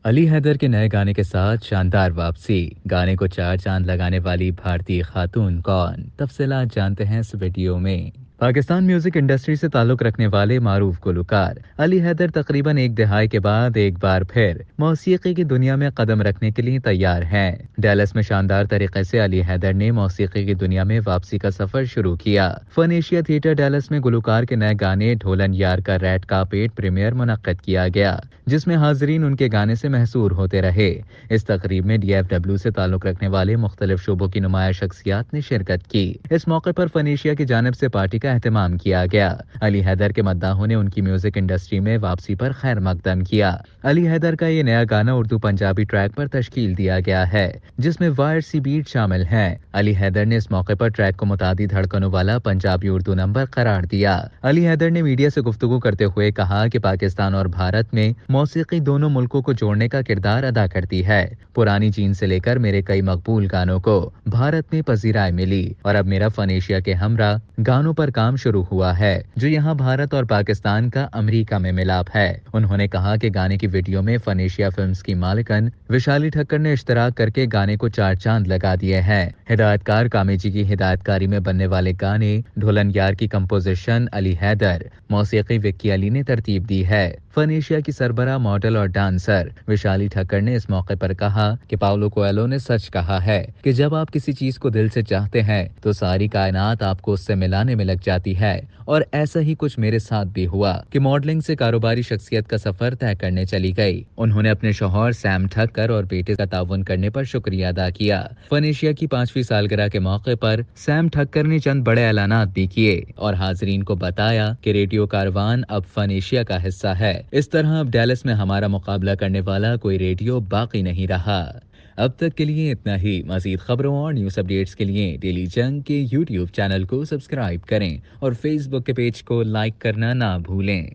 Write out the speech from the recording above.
अली हैदर के नए गाने के साथ शानदार वापसी। गाने को चार चांद लगाने वाली भारतीय खातून कौन? तफसीलात जानते हैं इस वीडियो में। पाकिस्तान म्यूजिक इंडस्ट्री से ताल्लुक रखने वाले मारूफ गुलकार अली हैदर तकरीबन एक दहाई के बाद एक बार फिर मौसीकी की दुनिया में कदम रखने के लिए तैयार हैं। डैलस में शानदार तरीके से अली हैदर ने मौसीकी की दुनिया में वापसी का सफर शुरू किया। फन एशिया थिएटर डैलस में गुलकार के नए गाने ढोलन यार का रेड कार्पेट प्रीमियर मुनक्कद किया गया, जिसमें हाजरीन उनके गाने से महसूर होते रहे। इस तकरीब में DFW से ताल्लुक रखने वाले मुख्तलिफ शोबों की नुमाया शख्सियात ने शिरकत की। इस मौके पर फन एशिया की जानिब से पार्टी का एहतमाम किया गया। अली हैदर के मद्दाहों ने उनकी म्यूजिक इंडस्ट्री में वापसी पर खैर मकदम किया। अली हैदर का ये नया गाना उर्दू पंजाबी ट्रैक पर तश्कील दिया गया है, जिसमें वायर सी बीट शामिल है। अली हैदर ने इस मौके पर ट्रैक को मुतादी धड़कनों वाला पंजाबी उर्दू नंबर करार दिया। अली हैदर ने मीडिया से गुफ्तगू करते हुए कहा कि पाकिस्तान और भारत में मौसीकी दोनों मुल्कों को जोड़ने का किरदार अदा करती है। पुरानी चीन से लेकर मेरे कई मकबूल गानों को भारत में पजीराई मिली और अब मेरा फन एशिया के हमरा गानों पर काम शुरू हुआ है, जो यहाँ भारत और पाकिस्तान का अमेरिका में मिलाप है। उन्होंने कहा कि गाने की वीडियो में फन एशिया फिल्म्स की मालिकन विशाली ठक्कर ने इश्तराक करके गाने को चार चांद लगा दिए हैं। हिदायतकार कामेजी की हिदायतकारी में बनने वाले गाने ढोलन यार की कंपोजिशन अली हैदर, मौसीकी विक्की अली ने तरतीब दी है। फन एशिया की सरबरा मॉडल और डांसर विशाली ठक्कर ने इस मौके पर कहा कि पाउलो कोएल्हो ने सच कहा है कि जब आप किसी चीज को दिल से चाहते हैं तो सारी कायनात आपको उससे मिलाने में लग जाती है। और ऐसा ही कुछ मेरे साथ भी हुआ कि मॉडलिंग से कारोबारी शख्सियत का सफर तय करने चली गई। उन्होंने अपने शौहर सैम ठक्कर और बेटे का ताउन करने पर शुक्रिया अदा किया। फन एशिया की 5वीं सालगिरह के मौके पर सैम ठक्कर ने चंद बड़े ऐलानात भी किए और हाजरीन को बताया कि रेडियो कारवान अब फन एशिया का हिस्सा है। इस तरह अब डैलस में हमारा मुकाबला करने वाला कोई रेडियो बाकी नहीं रहा। अब तक के लिए इतना ही। मजीद खबरों और न्यूज अपडेट्स के लिए डेली जंग के YouTube चैनल को सब्सक्राइब करें और Facebook के पेज को लाइक करना ना भूलें।